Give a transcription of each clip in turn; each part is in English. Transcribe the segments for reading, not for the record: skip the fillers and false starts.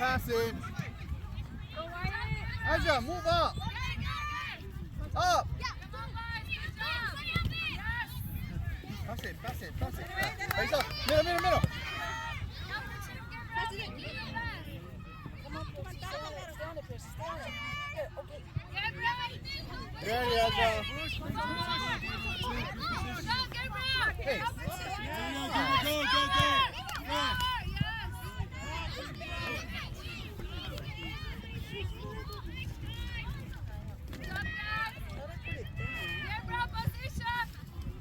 passing. Aja, move up. Up. Pass it. Raise up. Middle. Ready, Aja. Hey. Go.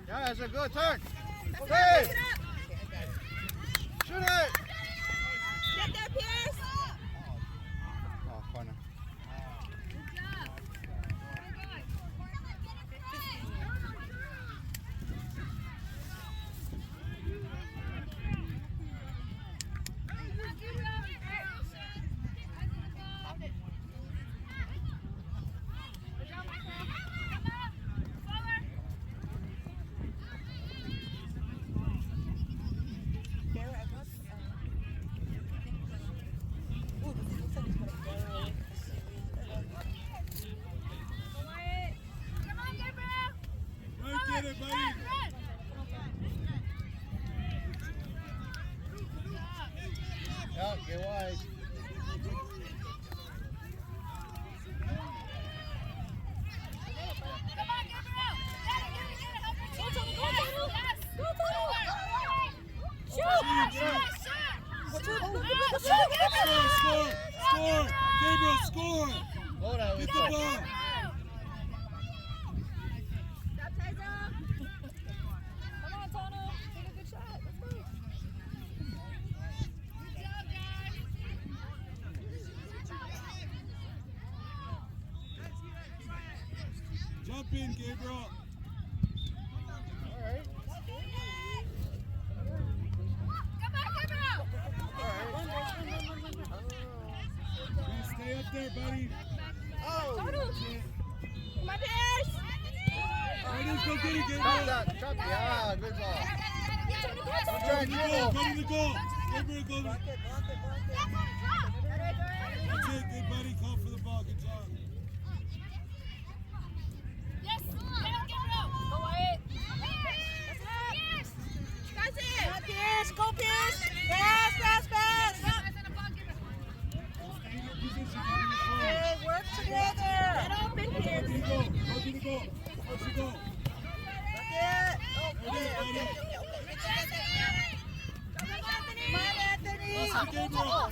Yeah, that's a good turn. Hey! Shoot it! Get there, Pierce! Oh, corner. Get it, buddy. Yeah, get wide. Score! Gabriel, score! Hold on, Get the ball! Jump in, Gabriel. All right. Stay up there, buddy. Oh! Come on, Pierce! Raiders, go get it, Gabriel. Drop that. Yeah, good ball. I'm Go trying to to the dribble. goal, go to the goal. Gabriel, go to the... That's it, good buddy. Call for the ball. Good job. Pierce, go Pierce! Pass! Hey, work together! Get open, Pierce! Go to the goal. Watch the goal. Bucket! Okay. Come on, Anthony! Pass it, Gabriel.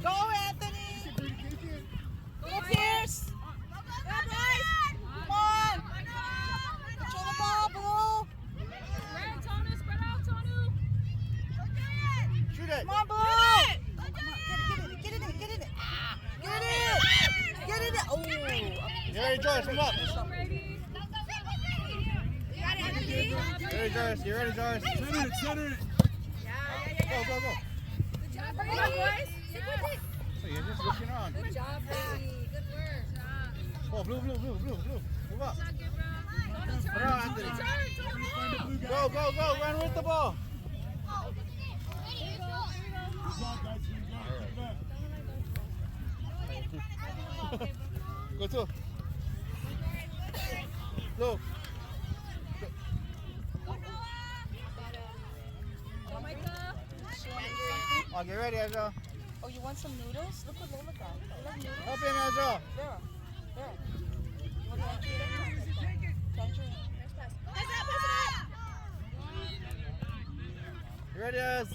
Go, Anthony! Go, Pierce! Come on! Control the ball, Blue! Shoot it. Come on, Blue! Get in it! Get in it! Oh! You ready, Joyce? Come up. You ready, Joyce? Center it. Go. Good job, Brady! Boys! So you're just looking on. Good job, Brady! Good work! Oh, blue. Move up. Put it on, Anthony. Find the blue guy. Go. Run with the ball. Good job, guys. Good job. Go to. Blue. Oh, get ready, Ezra. Oh, you want some noodles? Look what Lola got. I love noodles. Help him, Ezra. There. You want tangerine? Pass it You ready, Ez?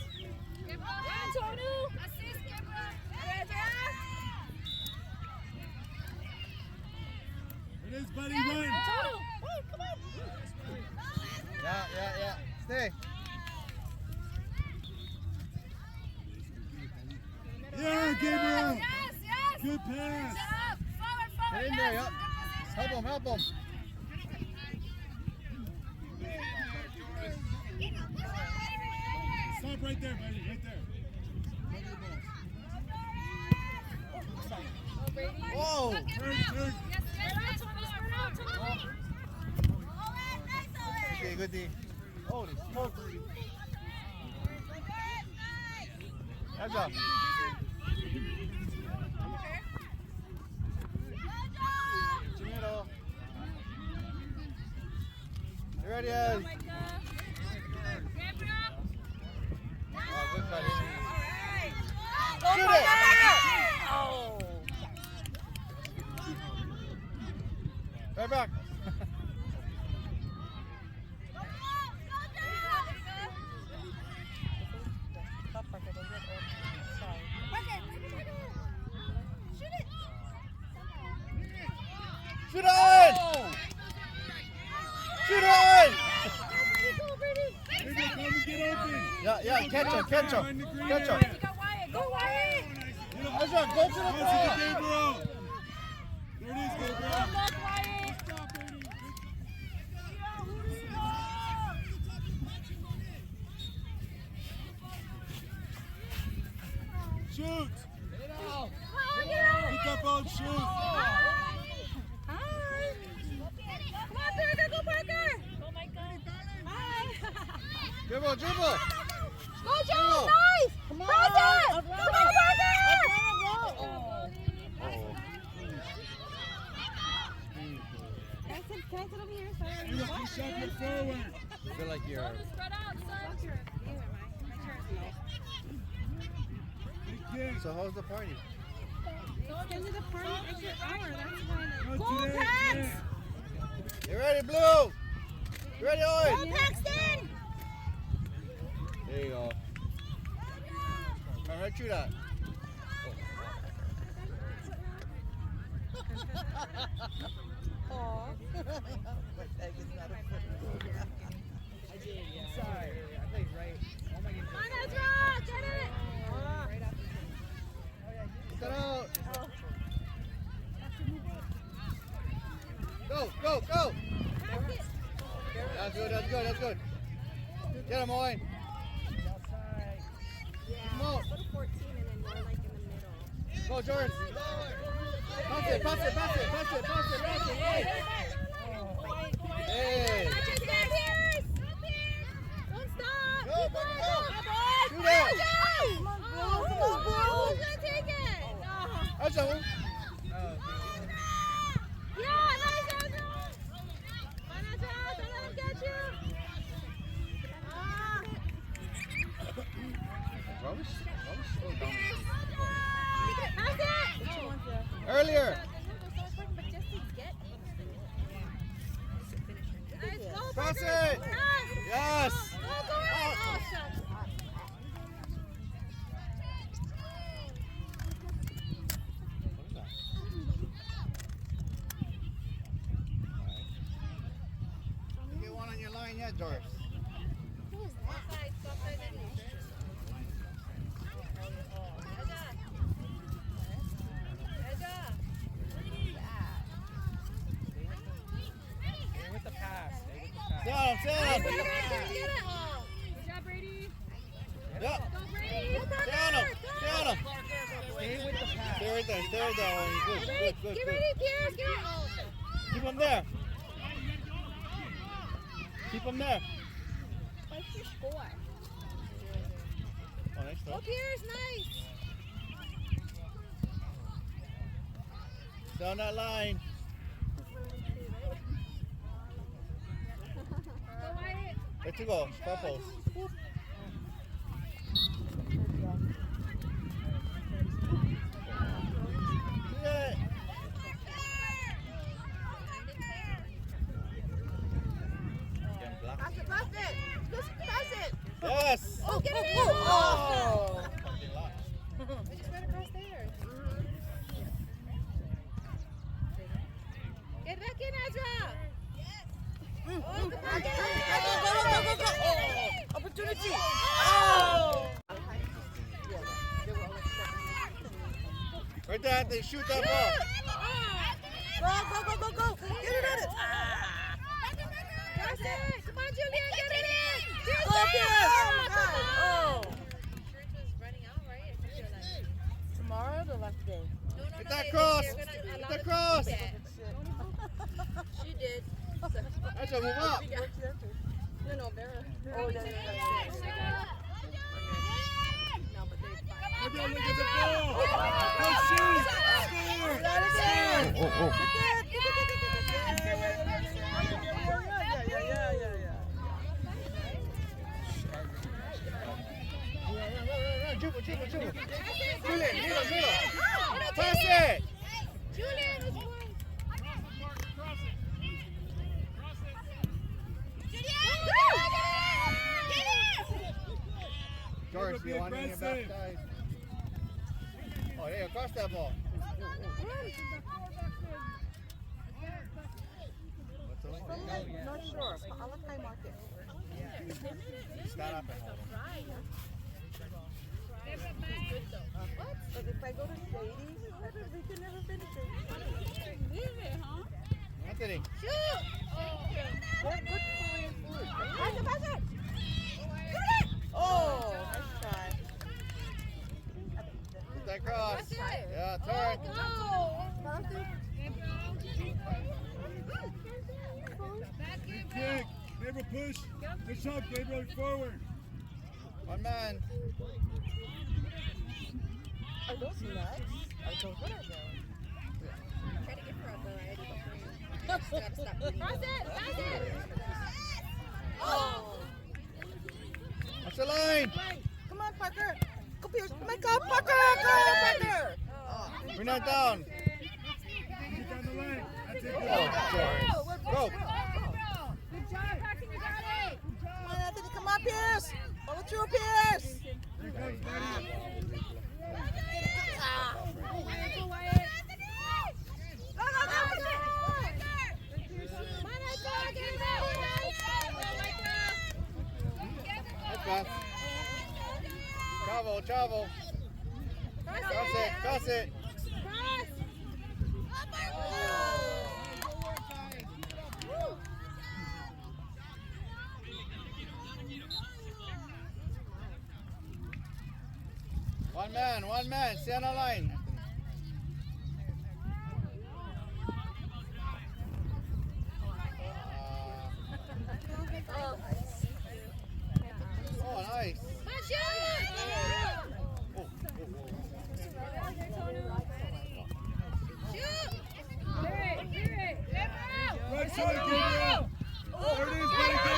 It is, buddy. Run. Yeah. Stay. Yeah, Gabriel. Good pass. Get in there, yep. Help him. Stop right there, buddy. Right there. Whoa. Turn. Okay, good D. Holy smoke. Heads up. Middle. You ready, Ez? Oh, good cut. Shoot it! Oh. Right back. Shoot on! Shoot on! Maybe come and get open. Yeah, catch him. Catch him. Go Wyatt! Ezra, go to the Pass ball. it to Gabriel. There it is, Gabriel. Shoot! Pick that ball and shoot. Dribble. Go, Joe! Nice! Come on! Come on, Can I sit over here? Sorry. You shot your forward. I feel like you're... Spread out, son. Big kick. So how's the party? Extended the party an extra hour. That's why. Go today. You ready, Blue? You ready, Owen? Go, Paxton! There you go. Come right through that. Aw. Sorry, I played right. Come on, Ezra! Get it! Get out. Go. That's good. Get him, Owen. Come on. Go to 14 and then more like in the middle. Go, Jordan. Pass it. Hey. Don't stop! Go, Keep buddy, going! go. Come on, Shoot it. Come on, bro. Who's gonna take it? That's a one. Yeah, nice, Ezra! Come on, Ezra! Don't let him get you! Rubbish slow down. Pass it! Earlier. But just to get Nice, go, Pass Parker. it. Nice. Yes. Go, oh, shucks. Get one on your line yet, Doris? Who is that? Down. Get it! Oh. Good job, Brady. Yep. Go, Brady! Down him. Stay with the pass. Stay right there. Good. Get ready, Pierce! Get ready! Oh. Keep him there. What's your score? Oh, nice Go, stuff. Pierce! Nice! Down that line. Go, Wyatt. There to go. Purples. Yeah. Pass it! Just pass it! Yes. Oh, get it in! Oh. We just went across there. Get back in, Ezra! Oh, come on, get it! Go. Oh, opportunity. Oh. Right there, they shoot that ball. Go. Get it at it. Pass it! Come on, Julian, get it in! Go, Pierce. Oh! Oh. Insurance was running out, right? I think they're like- Tomorrow, the last day. No, Get that cross. Get that cross. She did. That's a move up. No, they're. Oh, then No, but they. Gabriel, look at the ball. Go shoot. Score. Score. Dribble. Julian. Pass it. Julian, George, do you want to get back, guys? Oh, there, across that ball. Not sure. I'll let Kai mark it. Stand up and hold him. But if I go to Sadie, we can never finish it. Anthony. They're good Korean food. Pass it. Oh, nice try. Get that cross. Yeah, turn. Big kick. Gabriel, push. Push up, Gabriel, forward. One man. Are those nuts? What are those? Try to give her a variety of food. Gotta stop. Pass it. Oh. What's the line? Come on, Parker. Go, Pierce. Oh my God, Parker. Go, Parker. We're not down. Get down the lane. That's it. Oh, George. Go. Good job, Paxton. You got it. Come on, Anthony. Come on, Pierce. Follow through, Pierce. Here comes Buddy. That's fast. Travel. Cross it. One man, stay on the line. Oh, nice. Right side, Gabriel. There it is, buddy. Go.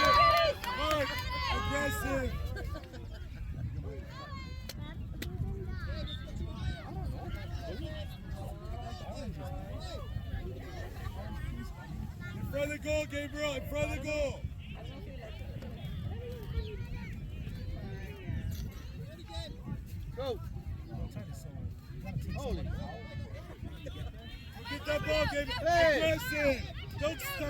Mark. Aggressive. In front of the goal, Gabriel. In front of the goal. Go. Holy. Get that ball, Gabriel. Hey. Aggressive. Don't stop.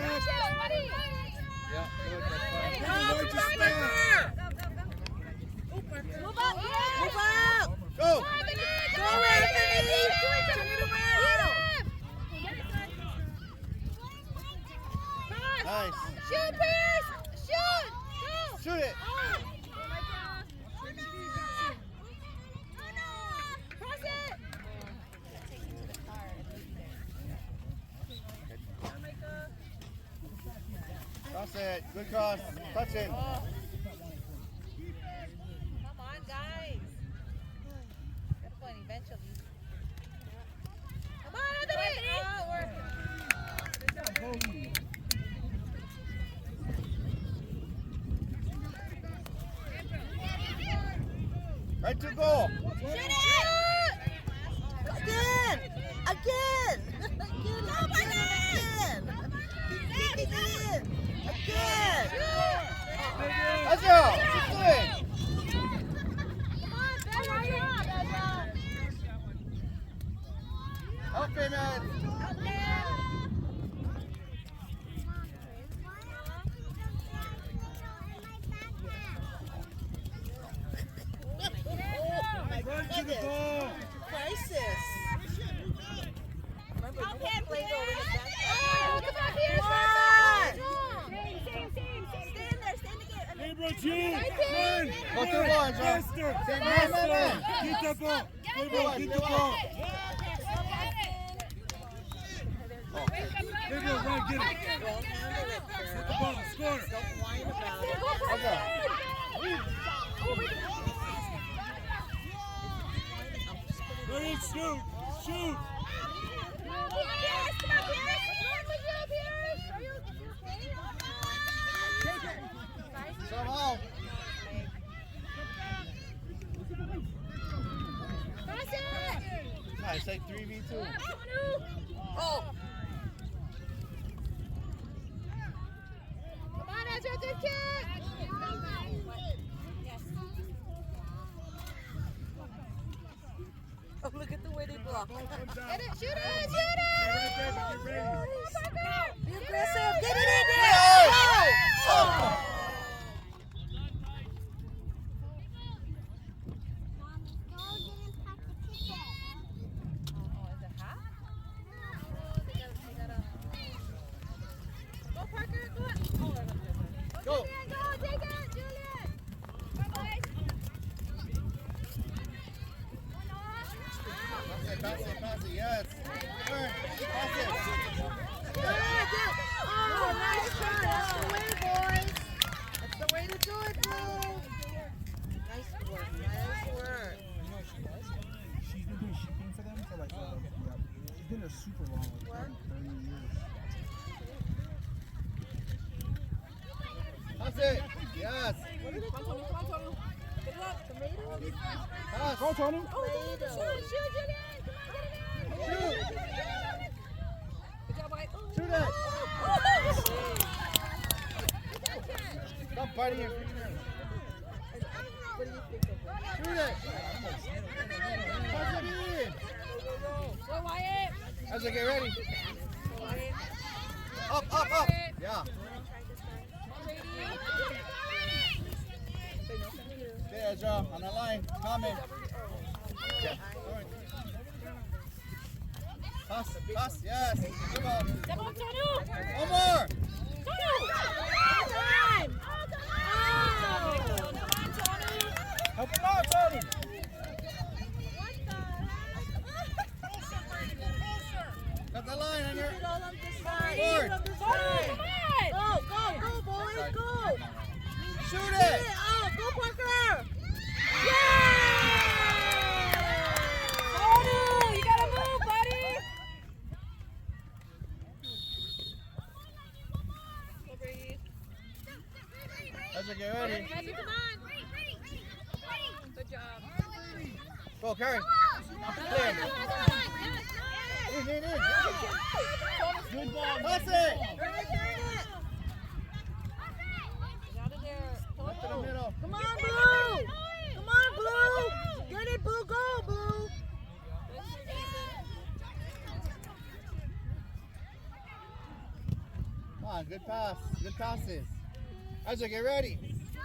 Yeah, good. That's fine. Gabriel, why'd you stop? Move up. Move up. Go. Go, Anthony. Turn it around. Nice. Shoot, Pierce. Shoot. Shoot it. Cross it. Good cross. Touch it. Come on, guys. Good point eventually. Come on, Anthony. Oh, we're... Right to goal. Shoot it! Again. Again. Again. Let's go. Keep doing. Okay, man. Run to the ball. Crisis. Remember, you don't play over the back. Gabriel, June. Run. Go to the ball, John. Faster. Say, Faster. man. Get the ball. Gabriel, get the ball. Gabriel, run, get it. Don't handle it, Get the girl. ball. Score. Don't whine about it. Okay. Pierce, shoot! Shoot! Somehow. Nice, like 3v2. Oh! Come on, Ezra, good kick! Oh, look at the way they block. Hit it, shoot it, Get shoot it! ready. Be aggressive. Get it in there. Oh! Go, Parker, go on. Go. Julian, go, take it, Julian! Come, boys! Pass it, yes. Turn, pass it. Oh, nice shot. That's the way, boys. That's the way to do it, Blue. Nice work. Nice work. You know what she does? She's been doing shipping for them for like, she's been there super long, like 30 years. Pass it, yes. What are they doing? Come on, Tony. Good luck. Tomatoes? Pass. Go, Tony! Tomatoes. Shoot, Julian! Come on, get it in! Shoot. Good job, Mike. Shoot it. Stop biting your fingers. What do you think of it? Shoot it. Pass it in. Go, Wyatt! Ezra, get ready. Up. Yeah. Okay, Ezra, on the line. Comment. Yeah. Pass, yes. Come on. Step up, Tonu! One more. Tonu! Time! Come on, Tonu! Help him out, Tony! Got the line on your Keep it all on this side. board. On this Tonu, side. come on! Go, boys, go! Shoot it. Oh, go, Parker! Tonu, you gotta move, buddy! Go, Brady. Ezra, get ready. Ezra, come on! Good job. Go, Carrie. Clear. In. Good ball. Pass it. Turn it! Out of there. Up to the middle. Come on, Blue! Come on, Blue! Get it, Blue! Go, Blue! Come on, good pass. Good passes. Ezra, get ready. Come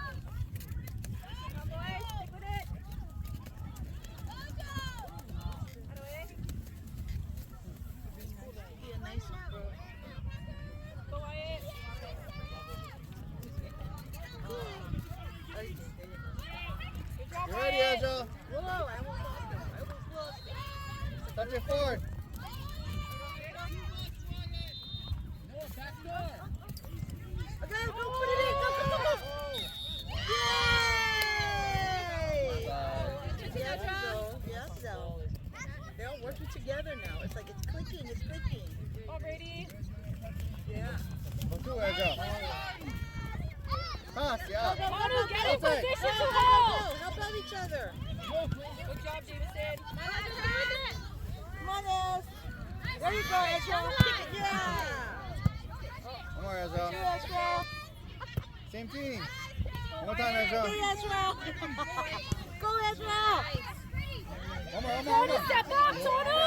on, boys. Stick with it. Out of way. Be a nice one. Go, Wyatt. Good job, Get ready, Wyatt. Ezra. Whoa, I almost lost him. I almost lost him. Touch it forward. Okay, go put it in. Go. Yay! Yes, so. Yes, so. They're all working together now. It's like it's clicking. It's clicking. Go, Brady. Yeah. Go to Ezra. Pass, yeah. Tonu, get in That's it. position Go, to go, go. go. Help out each other. Good job, Jameson. Come on, Ez. There you go, Ezra. Kick it. Yeah. One more, Ezra. Go, Ezra. Same team. One more time, Ezra. Go, Ezra. Go, Ezra. One more. Tonu, step up, Tonu.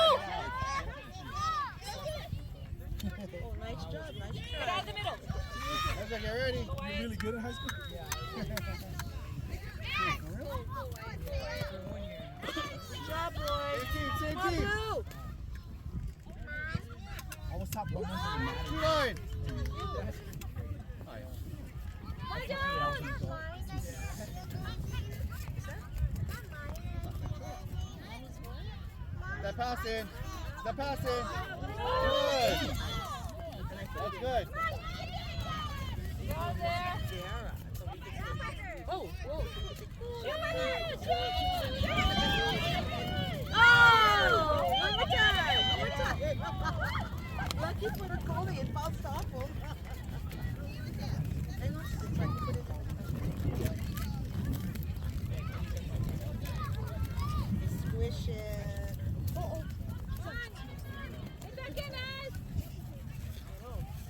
Oh, nice job. Nice Get out of the middle. Ezra, get ready. Go, You Wyatt. really good in high school? Good job, boys. Same Come on, team. Blue. I was top 100 in Madden. Two line. That pass in. That pass in. Good. That's good. Go there. Tiara. So we can say, oh, whoa. Shoot, shoot. Oh! Lucky for the goalie, it bounced off him. I know she's trying to put it on. Squish it. Uh-oh.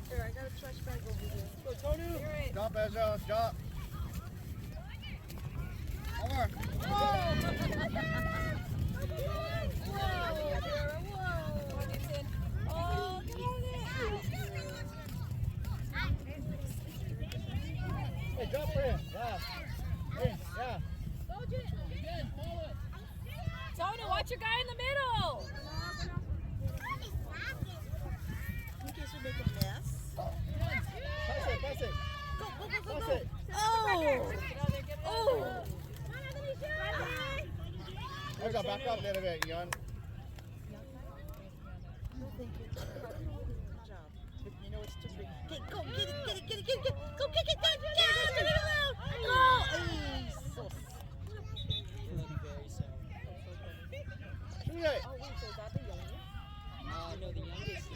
Here, I got a trash bag over here. Go, Tony. Jump, Ezra. Jump. Omar. Hey, jump for him. Yeah. Hey, yeah. Tony, watch your guy in the middle. In case we make a mess. Pass it, pass it. Go, go, go, go, Pass go. it. Oh! Oh! Ezra, back up a little bit, Yon. No, thank you. Good job. But you know it's too big. Okay, go, get it, get it, get it, get it, get it. Go, get it, get it, get it. Oh! Jesus. Shoot it. Oh, wait, so is that the youngest? No, the youngest is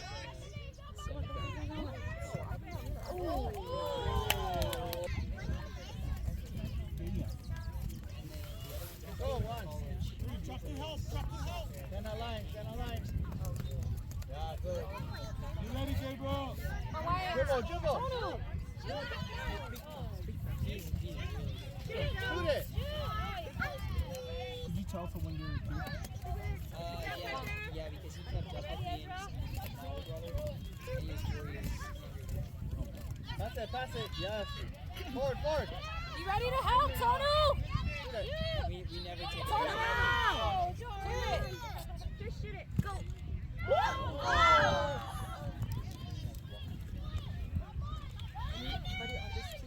Go once. Drop the help, drop the help. Stand on line, stand on line. Yeah, good. You ready, Gabriel? Dribble, dribble. Shoot it. Did you tell from when you were a kid? Yeah, because he kept up with me and my smaller brother. He is curious. Pass it, pass it. Yes. Forward, forward. You ready to help, Tonu? Shoot it. We never take it. Tonu! Just shoot it. Go.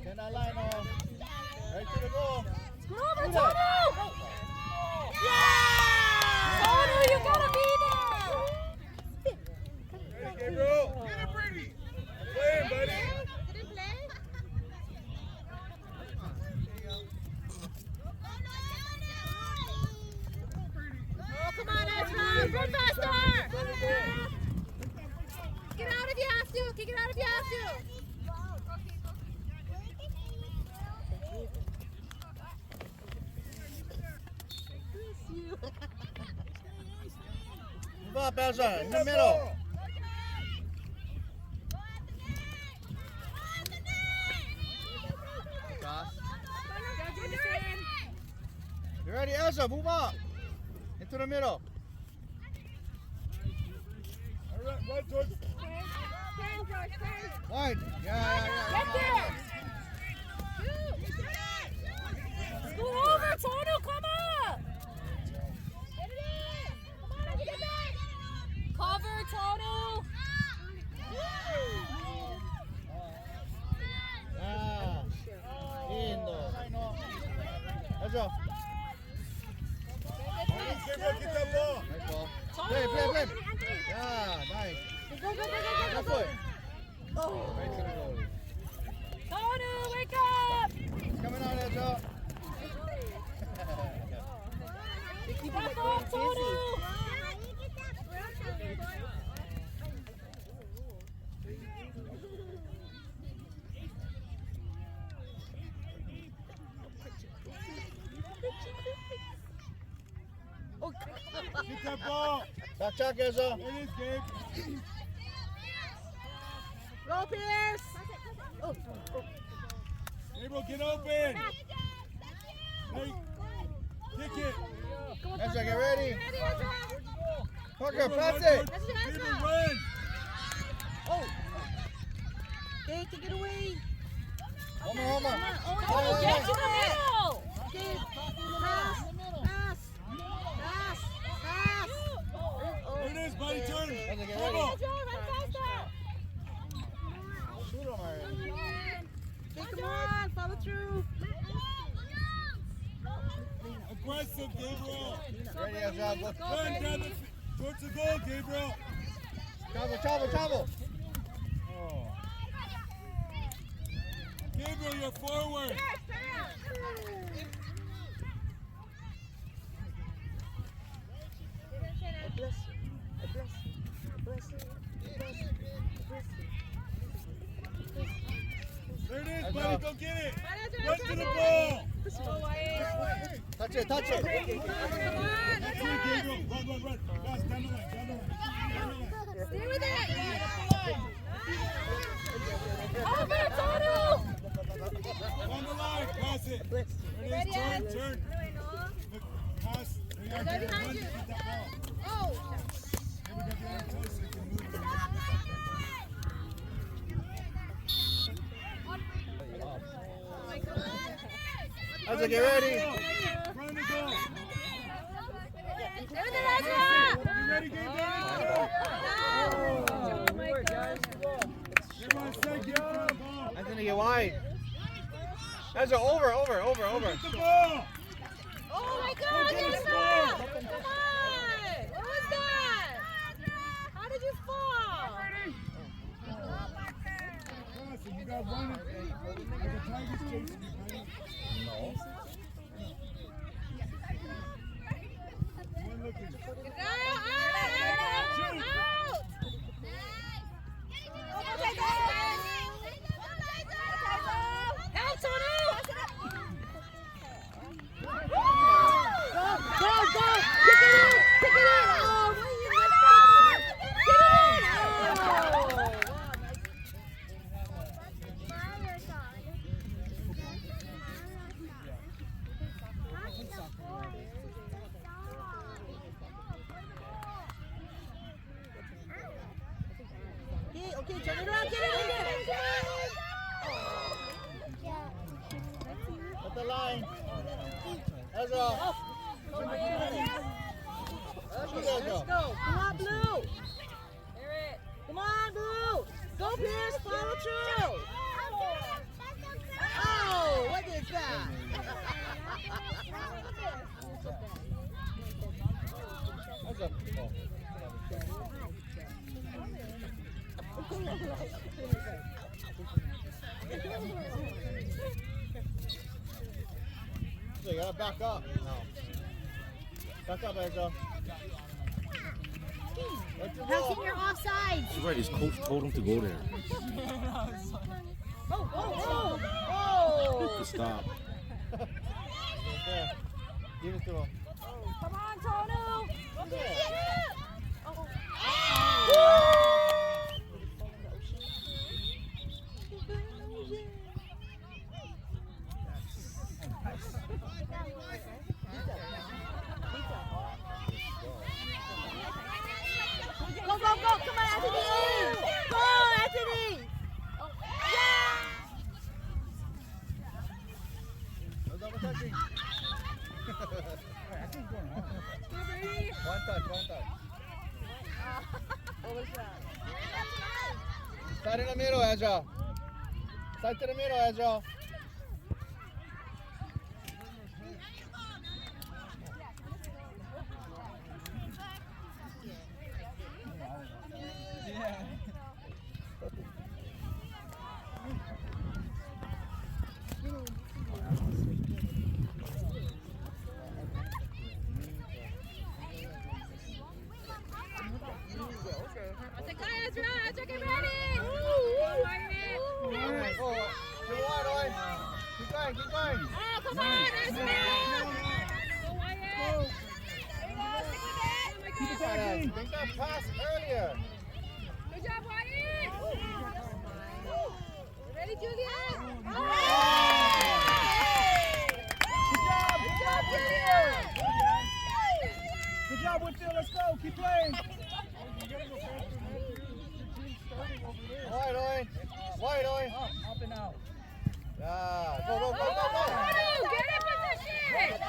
Stand on line, oh. Right to the goal. Go over, Tonu! Yeah! Tonu, you gotta be there! Ready, Gabriel? Get it, Brady. Play him, buddy. Didn't play? Oh, come on, Ezra. Run faster. Get out if you have to. Kick it out if you have to. Move up, Ezra. In the middle. You ready, Ezra? Move up. Into the middle. All right, right towards. Wide. Yeah. Get there! Scoot over, Tonu, come up! Cover, Tonu! Yeah. Lindo. Ezra. Gabriel, get that ball. Nice ball. Play. Yeah, nice. Go, go, go, go, Left go, go. foot. Oh. Right to the goal. Tonu, wake up! It's coming out, Ezra. Step up, Tonu! Get that ball. Back check, Ezra. There it is, Gabe. Go, Pierce. Oh. Gabriel, get open. Hey, kick it. Ezra, get ready. Parker, Gabriel, pass run it. towards- Gabriel, run. Oh. Okay, take it away. Homer. Tonu, get to the middle! Okay, pass. There it is, buddy, turn. Ezra, get Dribble. ready. Shoot him already. Okay, come on, follow through. Aggressive, Gabriel. Ready, Ezra. Go. Run down towards the goal, Gabriel. Travel. Oh. Gabriel, you're forward. Bless you. Bless you. Bless you. buddy, go get it. Run to the ball. Touch it, touch it. That's it, Gabriel. Run. Guys, down the line, down the line. Stay with it. Over, Tonu. Down the line, pass it. There it is, turn. Look, pass. Run to get that ball. Oh. Here we got the other close so you can move it. Ezra, get ready. Run the goal. Stay with it, Ezra. You ready, Gabriel? Everyone say, get it for the ball. Anthony, get wide. Ezra, over. Get the ball. Oh my God! Get the Ezra! score. Come on! What was that? How did you fall? Pass it, you got one. Like a tiger's chasing you, buddy. No. One looking. Help, Tonu! Go! Kick it in! Oh, what are you lifting? Get it in! Oh! Okay, turn it around, get it in there! At the line. Ezra. Let's go. Come on, Blue. Come on, Blue. Go, Pierce. Follow through. Oh, what is that? Ezra. So you gotta back up. No. Back up, Ezra. Passing your offside. He's right, his coach told him to go there. Oh. To stop. Okay. Give it to him. Come on, Tonu. Go! Come on, Anthony! Go, Anthony! Yeah! No double touching. One touch. What was that? Start in the middle, Ezra. Start to the middle, Ezra. Ezra, get ready! Keep going. Oh, come on, Ezra! Go, Wyatt! Keep attacking. Make that pass earlier. Good job, Wyatt! Ready, Julian? Good job, Whitfield. Let's go. Keep playing. Wide, Owen. Up and out. Yeah. Go. Get in position!